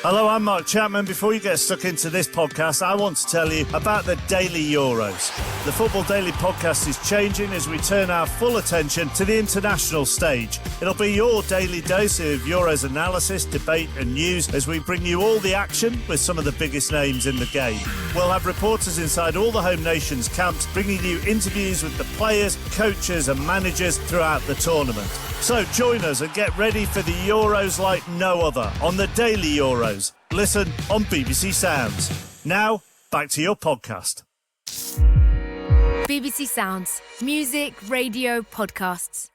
Hello, I'm Mark Chapman. Before you get stuck into this podcast, I want to tell you about the Daily Euros. The Football Daily podcast is changing as we turn our full attention to the international stage. It'll be your daily dose of Euros analysis, debate and news as we bring you all the action with some of the biggest names in the game. We'll have reporters inside all the home nations' camps, bringing you interviews with the players, coaches and managers throughout the tournament. So join us and get ready for the Euros like no other on the Daily Euros. Listen on BBC Sounds. Now, back to your podcast. BBC Sounds. Music, radio, podcasts.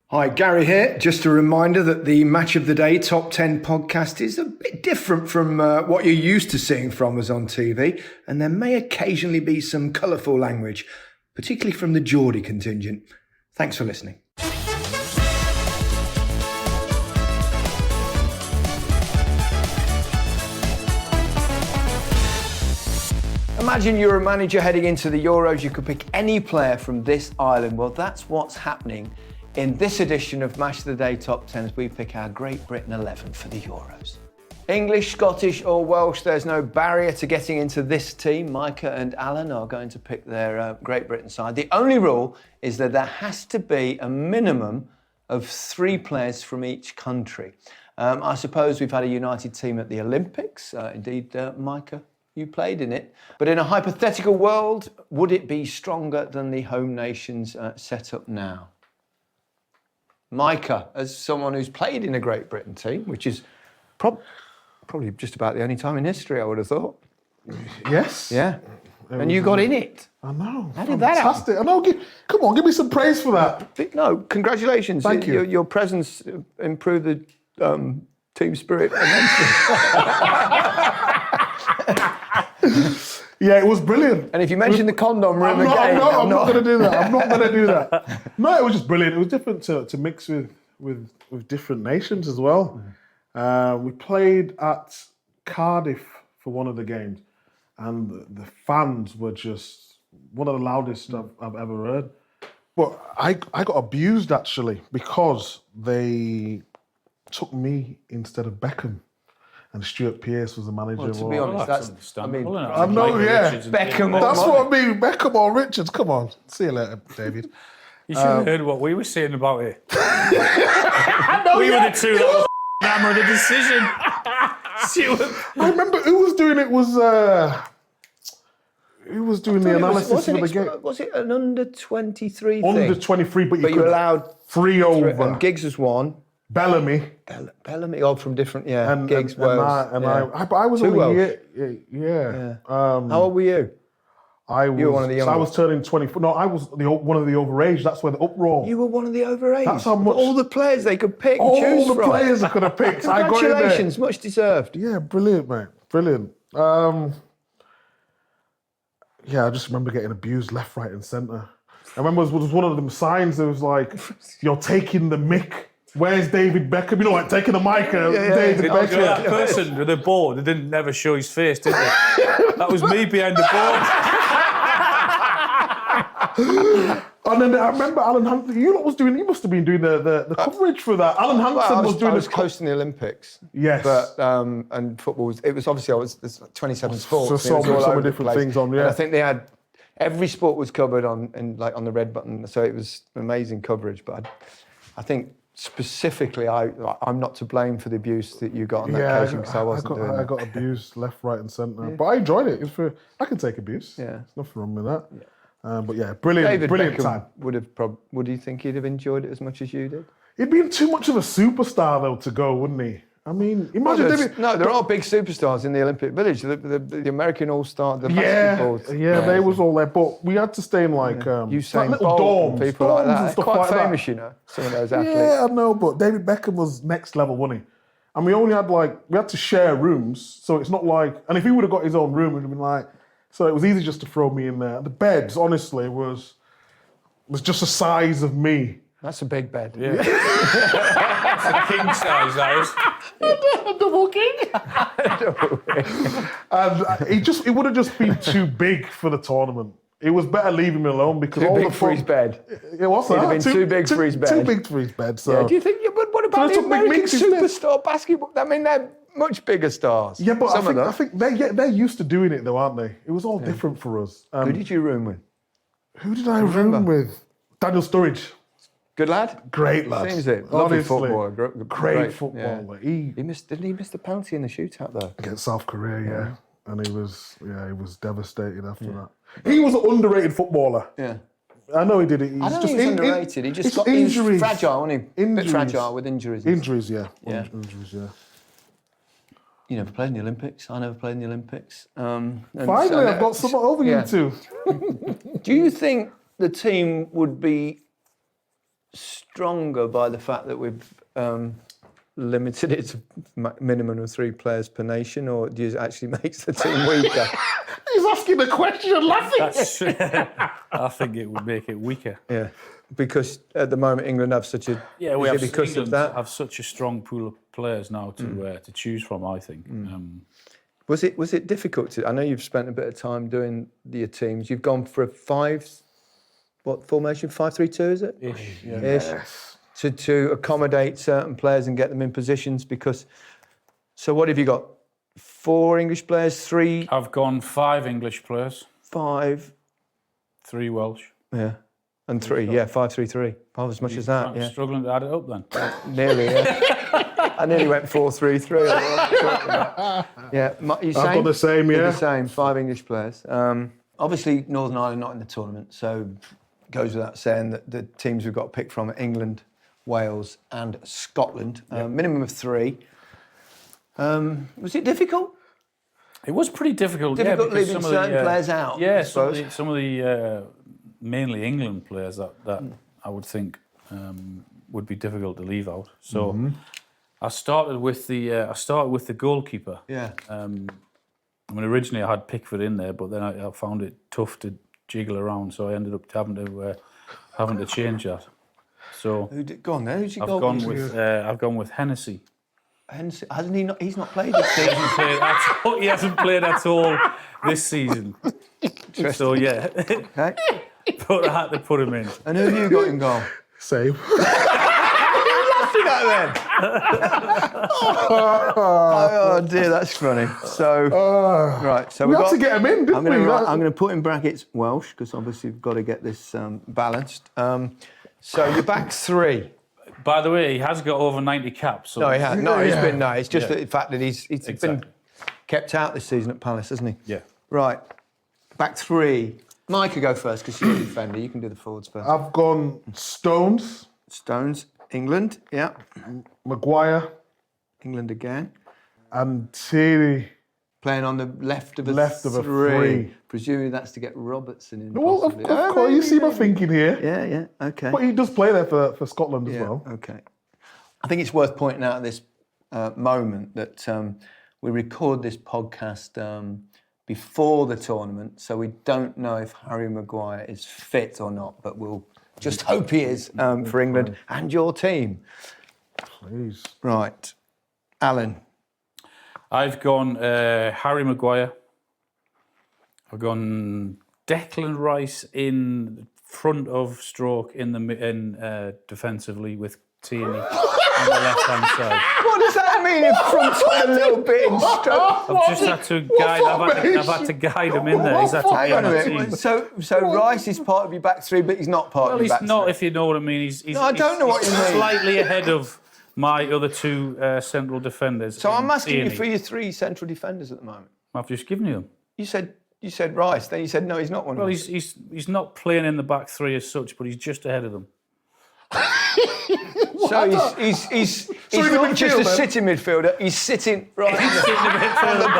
Hi, Gary here. Just a reminder that the Match of the Day Top 10 podcast is a bit different from what you're used to seeing from us on TV, and there may occasionally be some colourful language, particularly from the Geordie contingent. Thanks for listening. Imagine you're a manager heading into the Euros. You could pick any player from this island. Well, that's what's happening in this edition of Match of the Day Top 10 as we pick our Great Britain 11 for the Euros. English, Scottish or Welsh, there's no barrier to getting into this team. Micah and Alan are going to pick their Great Britain side. The only rule is that there has to be a minimum of 3 players from each country. I suppose we've had a united team at the Olympics. Indeed, Micah, you played in it. But in a hypothetical world, would it be stronger than the home nations set up now? Micah, as someone who's played in a Great Britain team, which is probably just about the only time in history, I would have thought. Yes. Yeah. And you got in it. I know. How did that happen? I know. Come on, give me some praise for that. No, congratulations. Thank you. Your presence improved the team spirit immensely. Yeah, it was brilliant. And if you mention the condom room again... I'm not going to do that. I'm not going to do that. No, it was just brilliant. It was different to mix with different nations as well. We played at Cardiff for one of the games, and the fans were just one of the loudest I've ever heard. But I got abused, actually, because they took me instead of Beckham. And Stuart Pearce was the manager. Well, to be honest, that's understandable. I know, yeah. Beckham. That's what I mean. Beckham or Richards. Come on. See you later, David. You should have heard what we were saying about it. We were the two that were hammer the decision. I remember who was doing it was... who was doing the analysis for the game? Was it an under-23 thing? Under-23, but you were allowed 3 over. And Giggs was one. Bellamy. Bellamy, all from different, and Giggs, Wales. I was only Welsh. Yeah. How old were you? You were one of the younger. I was turning 24. No, I was one of the overage. That's where the uproar. You were one of the overage. That's how much. All the players they could pick and choose from. All the players I could have picked. Congratulations, much deserved. Yeah, brilliant, mate. Brilliant. Yeah, I just remember getting abused left, right and centre. I remember it was one of them signs that was like, you're taking the mick. Where's David Beckham? You know, like taking the mic. David Beckham. That person with the board, they didn't never show his face, did they? That was me behind the board. And then I remember Alan Hansen. You must have been doing the coverage for that. Alan Hansen was doing. I was coaching the Olympics. Yes. But and football was. It was obviously there's 27 sports. So many different things on. Yeah. And I think they had every sport was covered on the red button. So it was amazing coverage. But I think. Specifically, I'm not to blame for the abuse that you got on that occasion because I wasn't doing it. I got abused left, right and centre. Yeah. But I enjoyed it. I can take abuse. Yeah. There's nothing wrong with that. Yeah. But yeah, brilliant David Beckham time. Would you think he'd have enjoyed it as much as you did? He'd been too much of a superstar, though, to go, wouldn't he? I mean, imagine David... No, there are big superstars in the Olympic Village. The American All-Star, the basketball. Yeah, they was all there. But we had to stay in Usain little Bolt dorms, and people like that. And They're stuff quite like famous, that. you know, some of those athletes. Yeah, I know, but David Beckham was next level, wasn't he? And we only had we had to share rooms, so it's not like... And if he would have got his own room, it would have been like... So it was easy just to throw me in there. The beds, honestly, was just the size of me. That's a big bed. Yeah. That's a king size, that is. Double king. And it would have just been too big for the tournament. It was better leaving me alone because too all big the for his bed. It was that. It'd have been too big for his bed. Too big for his bed. So. Yeah. Do you think? But what about the American superstar basketball? I mean, much bigger stars. Yeah, but Some of them. I think they're used to doing it though, aren't they? It was all different for us. Who did you room with? Who did I room with? Daniel Sturridge. Good lad? Great lad. Seems it. Lovely Honestly, footballer. Great footballer. Yeah. Didn't he miss the penalty in the shootout though? Against South Korea, yeah. And he was devastated after that. He was an underrated footballer. Yeah. I know he did it. I don't think he's underrated. He just got injuries. He was fragile, wasn't he? Bit fragile with injuries. Injuries, yeah. Injuries, yeah. You never played in the Olympics. I never played in the Olympics. Finally, I've got someone over you two. Do you think the team would be stronger by the fact that we've limited it to minimum of 3 players per nation, or do you actually makes the team weaker? He's asking the question, laughing. I think it would make it weaker. Yeah, because at the moment England have such a we have because England of that. Have such a strong pool of players now to choose from. I think. Was it difficult to? I know you've spent a bit of time doing your teams. You've gone for a formation? 5-3-2, is it? Ish. Yeah. Ish. To accommodate certain players and get them in positions because. So what have you got? 4 English players, 3. I've gone 5 English players. 5. 3 Welsh. Yeah. And 3, 5-3-3. Half as much as that, I'm struggling to add it up then. Nearly, yeah. I nearly went 4-3-3. Yeah, you same? I've got the same, yeah. The same, 5 English players. Obviously, Northern Ireland not in the tournament, so goes without saying that the teams we've got to pick from are England, Wales and Scotland. Minimum of 3. Was it difficult? It was pretty difficult. Difficult because leaving some of certain players out. Yeah, I suppose. some of the mainly England players that I would think would be difficult to leave out. So I started with the goalkeeper. Yeah. I mean, originally I had Pickford in there, but then I found it tough to jiggle around, so I ended up having to change that. So Go on then. Who's your I've goalkeeper? gone with Hennessy. Hennessy, hasn't he not? He's not played this season. He hasn't played at all this season. So yeah, Okay. but I had to put him in. And who have you got in goal? Same. Oh dear, that's funny. So right, so we had to get him in, didn't we? I'm going to put in brackets Welsh because obviously we've got to get this balanced. So your back 3. By the way, he has got over 90 caps. So No, he has. No, he's Yeah. been. No, it's just the fact that he's Exactly. been kept out this season at Palace, hasn't he? Yeah. Right. Back 3. Micah, go first because you're a defender. You can do the forwards first. I've gone Stones, Stones, England. Yeah. Maguire, England again. and Tierney. Playing on the left of a Left of a 3. three. Presumably that's to get Robertson in. Well, of possibly. course, you see my thinking here. Yeah. Okay. But he does play there for Scotland as well. Okay. I think it's worth pointing out at this moment that we record this podcast before the tournament, so we don't know if Harry Maguire is fit or not, but we'll just hope he is for England and your team. Please. Right. Alan. I've gone Harry Maguire. I've gone Declan Rice in front of stroke in defensively with Tierney on the left-hand side. What does that mean? In front of a little bit in stroke. I've just had to guide. I've had to guide him in there. He's had to be Hang on on a the minute. team. So Rice is part of your back 3, but he's not part Well, of your he's back not, 3. if you know what I mean. He's I don't know what he's you mean. Slightly ahead of my other 2 central defenders. So I'm asking you Tierney. for your 3 central defenders at the moment. I've just given you them. You said Rice, then you said no, he's not one Well, of them. he's not playing in the back 3 as such, but he's just ahead of them. So he's in the not just a midfield, then? sitting midfielder. He's sitting right Sitting a bit further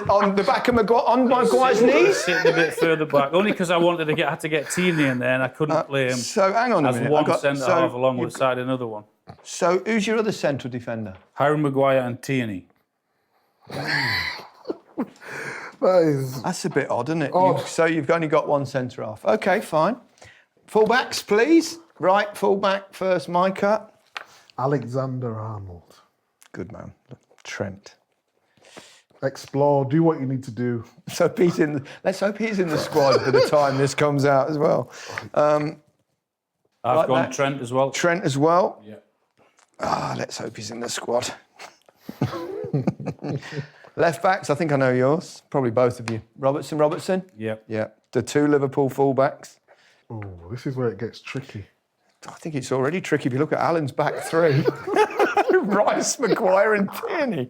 on the back of Maguire's knees. Sitting a bit further back, only because I had to get Tierney in there, and I couldn't play him So hang on a as minute. one centre half along with side another one. So who's your other central defender? Harry Maguire and Tierney. That's a bit odd, isn't it? So you've only got one centre half. Okay, fine. Fullbacks, please. Right, fullback first, Micah. Alexander-Arnold. Good man. Trent. Explore, do what you need to do. So let's hope he's in the squad by the time this comes out as well. I've Like gone that. Trent as well. Trent as well. Yeah. Let's hope he's in the squad. Left backs, I think I know yours. Probably both of you. Robertson? Yep. Yeah. The 2 Liverpool full-backs. Oh, this is where it gets tricky. I think it's already tricky if you look at Alan's back 3. Rice, Maguire and Tierney.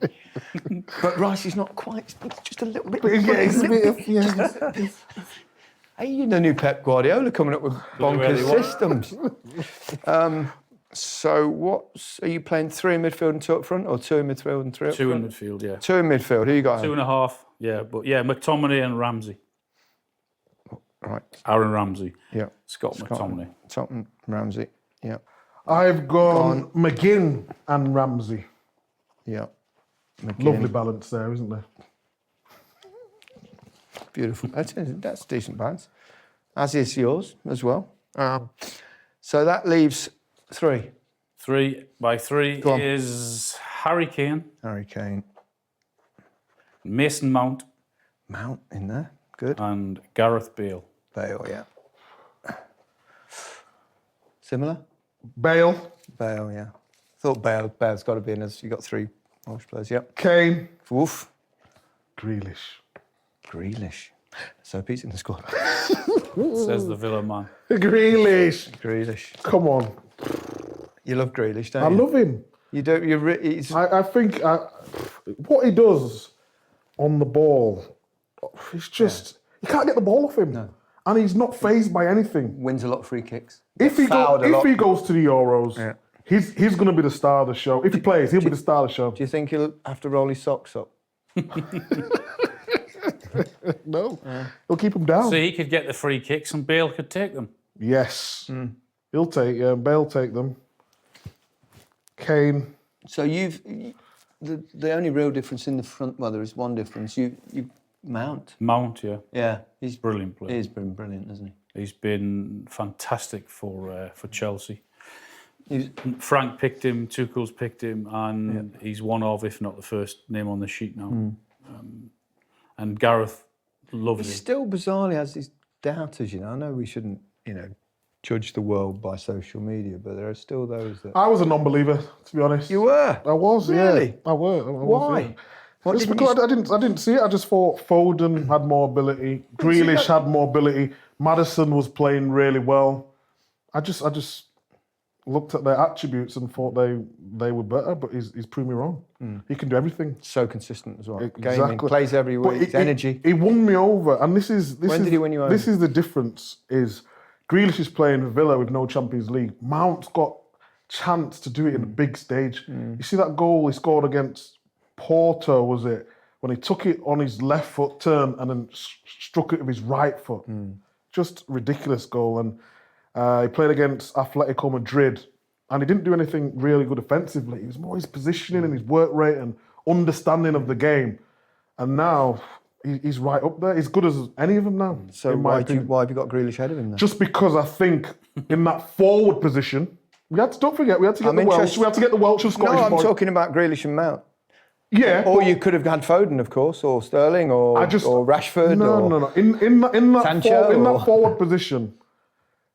But Rice is not quite, it's just a little bit... Hey, you know, new Pep Guardiola coming up with bonkers systems. So are you playing 3 in midfield and 2 up front, or 2 in midfield and 3 up 2 front? in midfield, yeah. 2 in midfield, who you got? 2.5, yeah. But yeah, McTominay and Ramsey. Right. Aaron Ramsey. Yeah. Scott McTominay. Tottenham, Ramsey, yeah. I've gone McGinn and Ramsey. Yeah. McGinn. Lovely balance there, isn't there? Beautiful. That's a decent balance. As is yours as well. So that leaves 3. 3 by 3 Go on. is Harry Kane, Harry Kane. Mason Mount, Mount in there. Good. and Gareth Bale. Bale, yeah. Similar? Bale, Bale, yeah. Thought Bale's got to be in as you got 3 Welsh players, yep. Kane, Woof. Grealish. Grealish. So Pete's in the squad. Says the Villa man. Grealish. Grealish. Come on. You love Grealish, don't I you? love him. You don't. He's I think what he does on the ball, it's just, you can't get the ball off him. No. And he's not fazed by anything. wins a lot of free kicks. If he goes to the Euros, Yeah. he's going to be the star of the show. If he plays, he'll be the star of the show. Do you think he'll have to roll his socks up? No, he'll keep him down. So he could get the free kicks and Bale could take them. Yes, he'll take. Bale take them. Kane. So the only real difference in the front. Well, there is one difference. You Mount. Mount, yeah. Yeah, he's Brilliant player. He's been brilliant, hasn't he? He's been fantastic for Chelsea. He's, Frank picked him, Tuchel's picked him, and he's one of, if not the first name on the sheet now. And Gareth loves he him. still bizarrely has his doubters. You know, I know we shouldn't, judge the world by social media, but there are still those that. I was a non-believer, to be honest. You were. I was. Really? Yeah. I was. Why? Yeah. Just because I didn't see it. I just thought Foden had more ability. Grealish had more ability. Maddison was playing really well. I just looked at their attributes and thought they were better, but he's proved me wrong. He can do everything. So consistent as well. Exactly. Gaming, plays every But week, energy. He won me over, and this is When did he win you over? This is the difference. Is Grealish is playing for Villa with no Champions League. Mount's got chance to do it in a big stage. You see that goal he scored against Porto, was it? When he took it on his left foot turn and then struck it with his right foot. Just ridiculous goal. And he played against Atletico Madrid, and he didn't do anything really good offensively. It was more his positioning and his work rate and understanding of the game. And now he's right up there. He's good as any of them now. So in my opinion. why have you got Grealish ahead of him then? Just because I think in that forward position, don't forget, we had to get the Welsh. We had to get the Welsh and Scottish No, I'm boys. talking about Grealish and Mount. Yeah. Or you could have had Foden, of course, or Sterling, or Rashford. No. In that Sancho, forward position,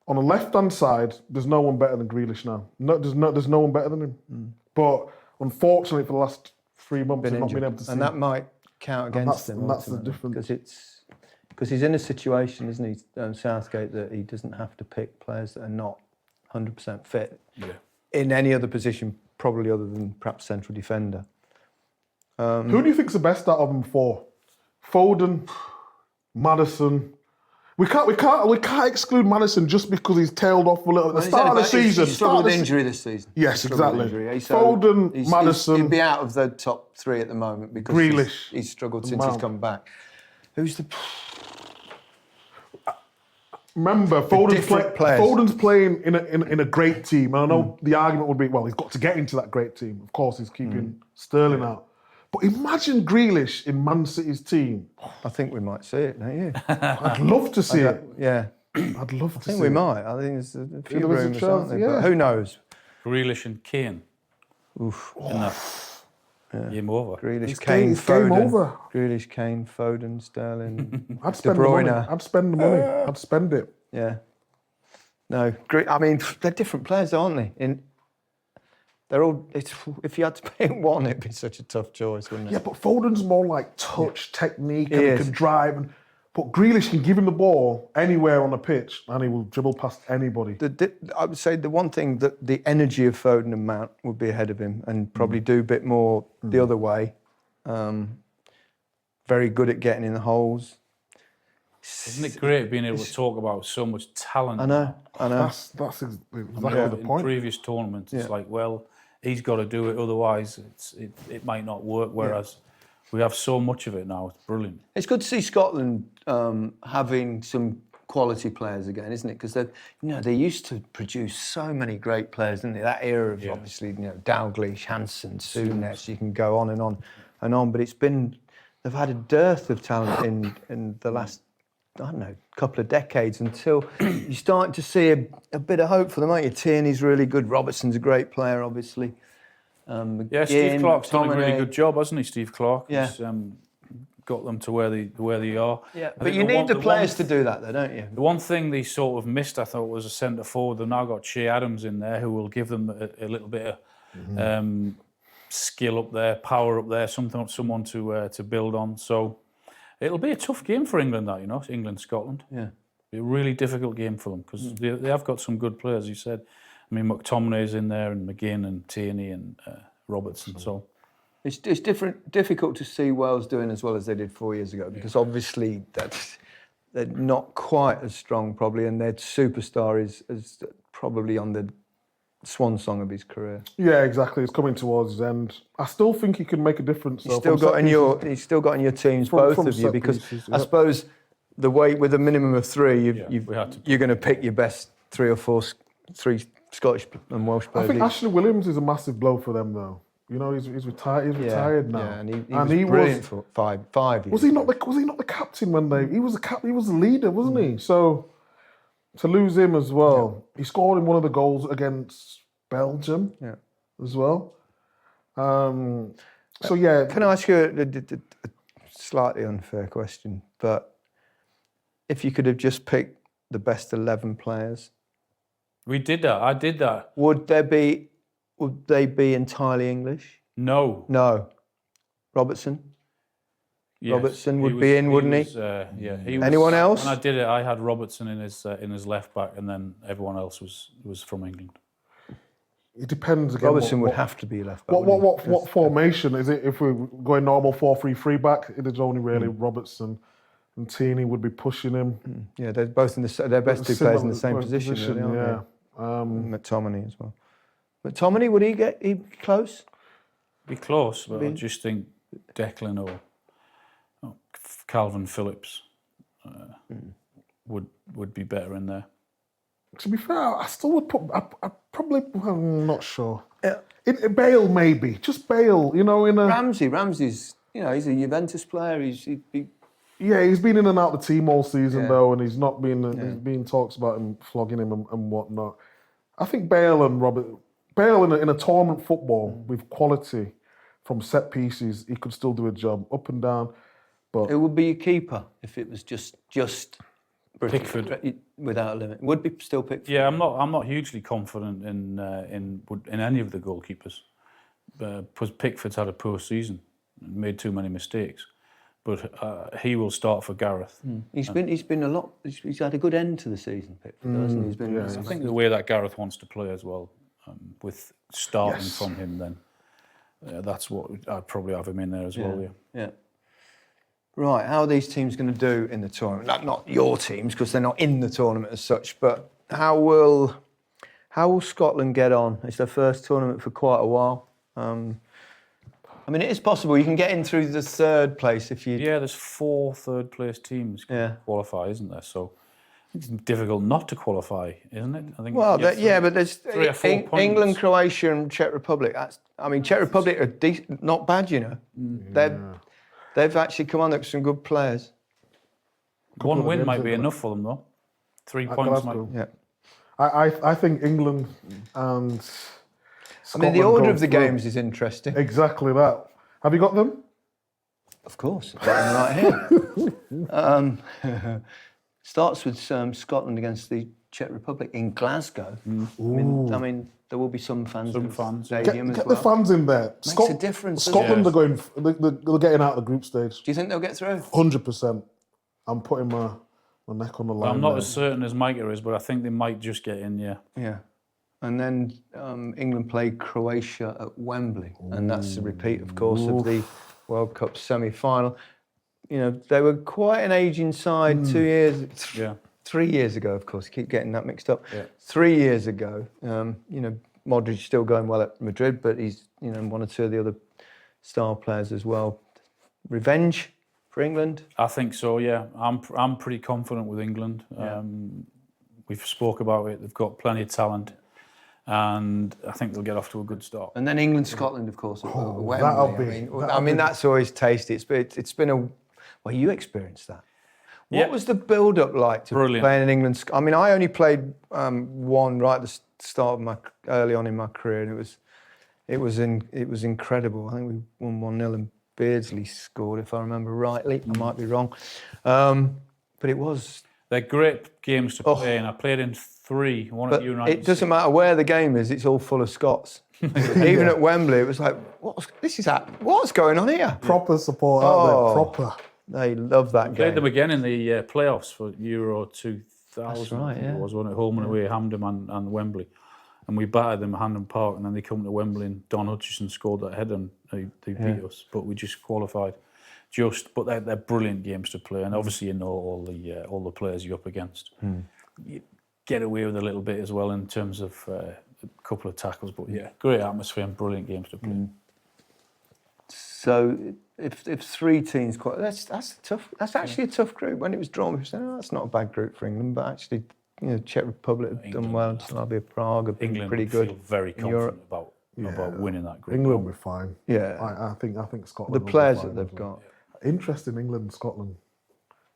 on the left-hand side, there's no one better than Grealish now. There's no one better than him. But unfortunately, for the last 3 months, I've not been able to see. And that might count against him. And that's the difference. Because he's in a situation, isn't he, Southgate, that he doesn't have to pick players that are not 100% fit in any other position, probably other than perhaps central defender. Who do you think's the best out of them four? Foden, Maddison. We can't exclude Maddison just because he's tailed off a little at the start of the season. He's struggled with injury this season. Yes, exactly. So Maddison. He'd be out of the top 3 at the moment because Grealish, he's struggled since he's come back. Who's the... Remember, Foden's playing in a great team. And I know the argument would be, well, he's got to get into that great team. Of course, he's keeping Sterling out. But imagine Grealish in Man City's team. I think we might see it, don't you? I'd love to see it. Yeah. I'd love to see it. I think we might. I think there's a few There is a rumours, chance, aren't there? yeah. But who knows? Grealish and Kane. Oof. In that game over. Grealish, Kane, It's Foden. game over. Grealish, Kane, Foden, Sterling. I'd spend De Bruyne. the money. I'd spend the money. I'd spend it. Yeah. No, great. I mean, they're different players, aren't they? They're all. If you had to pick one, it'd be such a tough choice, wouldn't it? Yeah, but Foden's more like touch, technique, and He he is. can drive. But Grealish can give him the ball anywhere on the pitch, and he will dribble past anybody. I would say the one thing that the energy of Foden and Mount would be ahead of him, and probably do a bit more the other way. Very good at getting in the holes. Isn't it great being able to talk about so much talent? I know. That's exactly the In point. previous tournaments, it's like, well, he's got to do it, otherwise it might not work. Whereas we have so much of it now, it's brilliant. It's good to see Scotland having some quality players again, isn't it? Because they used to produce so many great players, didn't they? That era of obviously, Dalglish, Hansen, Souness, you can go on and on and on. But they've had a dearth of talent in the last, I don't know, couple of decades, until you're starting to see a bit of hope for them, aren't you? Tierney's really good. Robertson's a great player, obviously. Steve Clark's done a really good job, hasn't he, Steve Clark? Yeah. He's got them to where they are. Yeah, I but think you need the players to do that, though, don't you? The one thing they sort of missed, I thought, was a centre forward. They've now got Shea Adams in there, who will give them a little bit of skill up there, power up there, someone to build on. So it'll be a tough game for England, England-Scotland. Yeah. It'll be a really difficult game for them, because they have got some good players, you said. I mean, McTominay's in there, and McGinn and Tierney and Robertson. So it's difficult to see Wales doing as well as they did 4 years ago, because obviously they're not quite as strong probably, and their superstar is probably on the swan song of his career. Yeah, exactly. It's coming towards his end. I still think he can make a difference. He's still got in your teams, both of you, because I suppose the way with a minimum of three, you're going to pick your best three Scottish and Welsh players. I think Ashley Williams is a massive blow for them, though. He's retired. He's retired now. Yeah, and he was brilliant for five years. Was he not the captain when he was he was the leader, wasn't he? So to lose him as well, he scored in one of the goals against Belgium, as well. So yeah. Can I ask you a slightly unfair question? But if you could have just picked the best 11 players, we did that. I did that. Would they be entirely English? No. Robertson? Yes, Robertson would be in, wouldn't he? Anyone else? When I did it, I had Robertson in his left back, and then everyone else was from England. It depends again. Robertson would have to be left back. What formation is it? If we're going normal 4-3-3 back, it is only really Robertson, and Tierney would be pushing him. Yeah, they're both they're best two players in the same position, really, aren't yeah. they? McTominay as well. McTominay, would he close? Be close, but I just think Declan or Calvin Phillips would be better in there. To be fair, I still would put. I probably. I'm not sure. Bale maybe, just Bale. Ramsey's. He's a Juventus player. He's been in and out of the team all season though, and he's not been. There's been talks about him flogging him and whatnot. I think Bale in a tournament football with quality from set pieces, he could still do a job up and down. But it would be your keeper if it was just Pickford without a limit. Would be still Pickford. Yeah, I'm not hugely confident in any of the goalkeepers. Because Pickford's had a poor season, made too many mistakes. But he will start for Gareth. He's been a lot. He's had a good end to the season, Pickford, hasn't he? I think the way that Gareth wants to play as well, with starting from him, then that's what I'd probably have him in there as well. Yeah. Right, how are these teams going to do in the tournament? Not your teams, because they're not in the tournament as such, but how will Scotland get on? It's their first tournament for quite a while. It is possible you can get in through the third place if you... Yeah, there's 4 third-place teams qualify, isn't there? So it's difficult not to qualify, isn't it? I think. Well, but there's 3 or 4 points. England, Croatia, and Czech Republic. Czech Republic are not bad, They've actually come on with some good players. One win might be enough for them, though. 3 points might. Yeah. I think England and Scotland the order of the games is interesting. Exactly that. Have you got them? Of course, I've got them right here. Starts with Scotland against the Czech Republic in Glasgow. there will be some fans in the yeah. stadium as Get well. the fans in there. Makes a difference. doesn't Scotland it? are going. They're getting out of the group stage. Do you think they'll get through? 100%. I'm putting my neck on the line. I'm not there. as certain as Micah is, but I think they might just get in, yeah. Yeah. And then England play Croatia at Wembley, and that's a repeat, of course, of the World Cup semi-final. You know, they were quite an aging side 2 years, 3 years ago, of course. I keep getting that mixed up. Yeah. 3 years ago, you know, Modric's still going well at Madrid, but he's, you know, one or two of the other star players as well. Revenge for England? I think so, yeah. I'm pretty confident with England. We've spoke about it. They've got plenty of talent, and I think they'll get off to a good start. And then England-Scotland, of course, at Wembley. that'll be- That's always tasty. It's been a... Well, you experienced that. What Yeah. was the build-up like to Brilliant. playing in England? I mean, I only played one right at the start of early on in my career, and it was incredible. I think we won 1-0 and Beardsley scored, if I remember rightly. I might be wrong, but it was. They're great games to play, and I played in 3. One at But United. it doesn't matter where the game is; it's all full of Scots. Even at Wembley, it was like, what's going on here? Proper support out there. Proper. They love that Played game. them again in the playoffs for Euro 2000. That's right, I think yeah. It was one at home and away, Hampden and Wembley. And we battered them at Hampden Park, and then they come to Wembley and Don Hutchison scored that header and they beat us. But we just qualified. But they're brilliant games to play, and obviously you know all the players you're up against. You get away with a little bit as well in terms of a couple of tackles, but yeah, great atmosphere and brilliant games to play. So if 3 teams that's tough. That's actually a tough group. When it was drawn, we said, that's not a bad group for England, but actually, you know, Czech Republic have done well. Slavia Prague have been England pretty would good. feel very in Europe. confident about winning that group. England will be fine. Yeah. I think Scotland. The will be players fine that they've as well. got, Interesting, England and Scotland,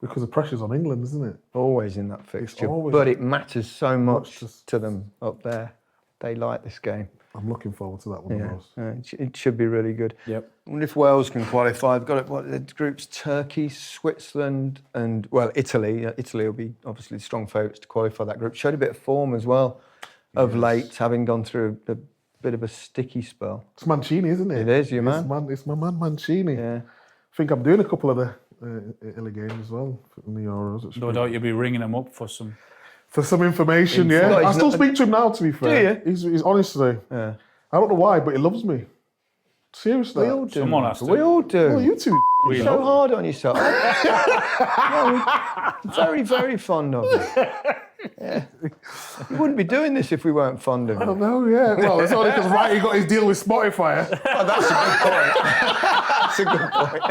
because the pressure's on England, isn't it? always in that fixture. always- But it matters so much just- to them up there. They like this game. I'm looking forward to that one. Yeah, Of those. it should be really good. Yep. I wonder if Wales can qualify. They've got the groups Turkey, Switzerland, and Italy. Italy will be obviously strong favourites to qualify that group. Showed a bit of form as well of late, having gone through a bit of a sticky spell. It's Mancini, isn't it? It is, your man. It's my man Mancini. Yeah. I think I'm doing a couple of the Italy games as well in the Euros. It should No be- doubt you'll be ringing them up for some. For some information, No, yeah. he's I still not- speak to him now, to be fair. you? He's honestly, Yeah. I don't know why, but he loves me. Seriously. We all do. Someone has to. We all do. Well, you two. We so know. hard on yourself. Very, very fond of you. Yeah. You wouldn't be doing this if we weren't fond of I don't you. know, yeah. Well, it's only because he got his deal with Spotify. Oh, that's a good point. That's a good point.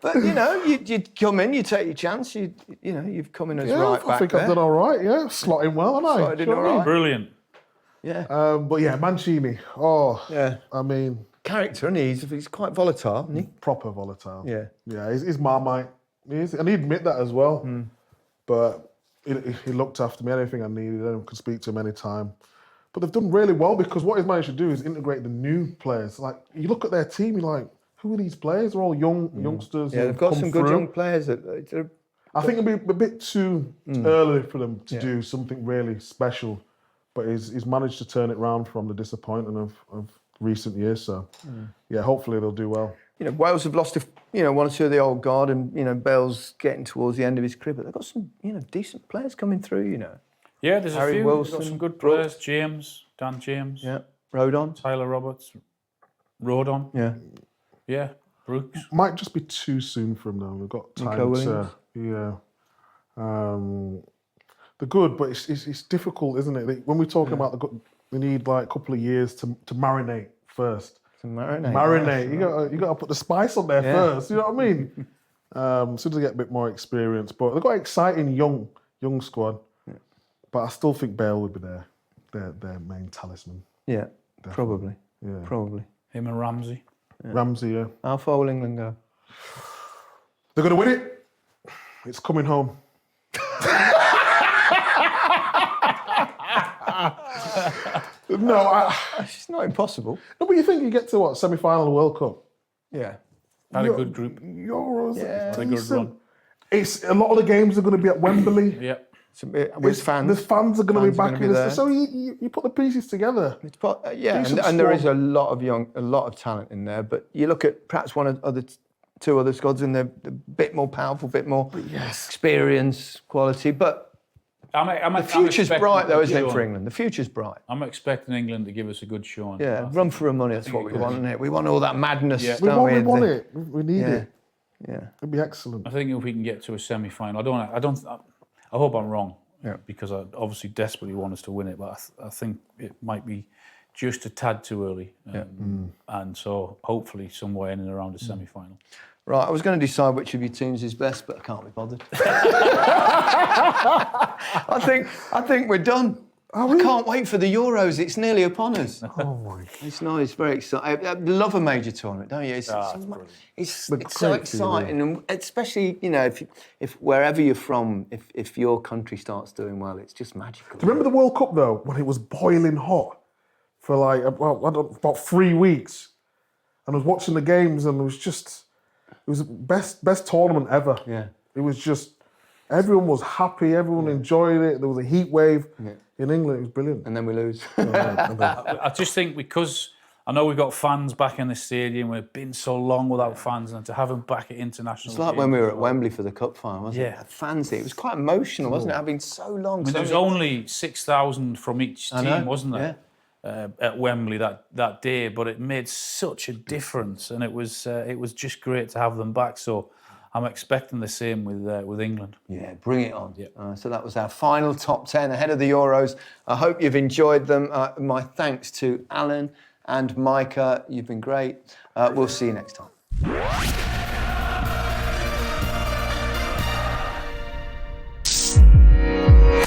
But you know, you come in, you take your chance. You know, you've come in as Yeah, right I back think there. I've done all right, yeah. Slotting well, haven't I? Slotted in Do you know what I all mean? right. Brilliant. Yeah. But yeah, Mancini. Oh, Yeah. I mean, Character, and he's quite volatile, isn't he? proper volatile. Yeah. Yeah, he's Marmite. He is, and he'd admit that as well. But he looked after me, anything I needed, and could speak to him anytime. But they've done really well because what he's managed to do is integrate the new players. Like, you look at their team, you're like, who are these players? They're all youngsters. Yeah, who they've got come some good through. young players. I think it'd be a bit too early for them to do something really special. But he's managed to turn it round from the disappointment of recent years. So, yeah, hopefully they'll do well. You know, Wales have lost, one or two of the old guard, and Bale's getting towards the end of his career. But they've got some, decent players coming through. Yeah, there's Harry a few. Wilson, We've got some good Brooks. players. Dan James. Yeah, Rodon. Tyler Roberts. Rodon. Yeah, Yeah. Brooks. Might just be too soon for him though. We've got Nico time Williams. to, they're good, but it's difficult, isn't it? When we're talking about the good, we need like a couple of years to marinate first. to marinate. Marinate. You got to put the spice on there Yeah. first. You know what I mean? So they get a bit more experience, but they've got an exciting young squad. But I still think Bale would be their main talisman. Yeah, probably. Yeah. Probably. Him and Ramsey. Ramsey, yeah. How far will England go? They're going to win it. It's coming home. No, It's not impossible. but you think you get to what, semi-final of the World Cup? Yeah. Had a good group. Euros. Yeah. Had a good run. It's a lot of the games are going to be at Wembley. Yeah. with fans. The fans are going to be back in there. this. So you put the pieces together. And there is a lot of talent in there. But you look at perhaps two other squads, and they're a bit more powerful, a bit more experience, quality. But the future's bright, though, isn't it, for England? The future's bright. I'm expecting England to give us a good showing. Yeah, run for our money. That's what we want, isn't it? We want all that madness. Yeah. We want it. We need it. Yeah, it'd be excellent. I think if we can get to a semi-final, I hope I'm wrong, because I obviously desperately want us to win it, but I think it might be just a tad too early, and so hopefully somewhere in and around the semi-final. Right, I was going to decide which of your teams is best, but I can't be bothered. I think we're done. I can't wait for the Euros. It's nearly upon us. Oh my! It's nice, very exciting. I love a major tournament, don't you? It's so exciting, and especially if wherever you're from, if your country starts doing well, it's just magical. Do you remember the World Cup though, when it was boiling hot for like about 3 weeks, and I was watching the games, and it was the best tournament ever. Yeah, it was just everyone was happy, everyone enjoyed it. There was a heat wave. Yeah. In England, it was brilliant. And then we lose. I just think because I know we've got fans back in the stadium, we've been so long without fans, and to have them back at international It's like games, when we were at Wembley for the Cup final, wasn't it? Fans, it was quite emotional, wasn't it? Having so long. There was only 6,000 from each team, wasn't there? Yeah. At Wembley that day, but it made such a difference, and it was just great to have them back. So I'm expecting the same with England. Yeah, bring it on. Yeah. So that was our final top 10 ahead of the Euros. I hope you've enjoyed them. My thanks to Alan and Micah. You've been great. We'll see you next time.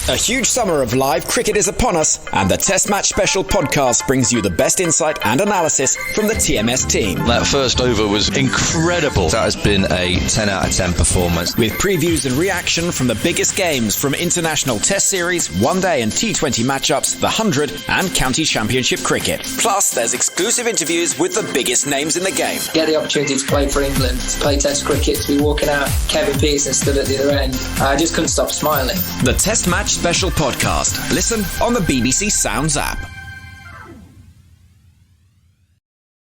A huge summer of live cricket is upon us, and the Test Match Special podcast brings you the best insight and analysis from the TMS team. That first over was incredible. That has been a 10 out of 10 performance. With previews and reaction from the biggest games from international Test Series, One Day and T20 matchups, the 100 and County Championship cricket. Plus, there's exclusive interviews with the biggest names in the game. Get the opportunity to play for England, to play Test cricket, to be walking out, Kevin Pearson stood at the other end. I just couldn't stop smiling. The Test Match Special podcast. Listen on the BBC Sounds app.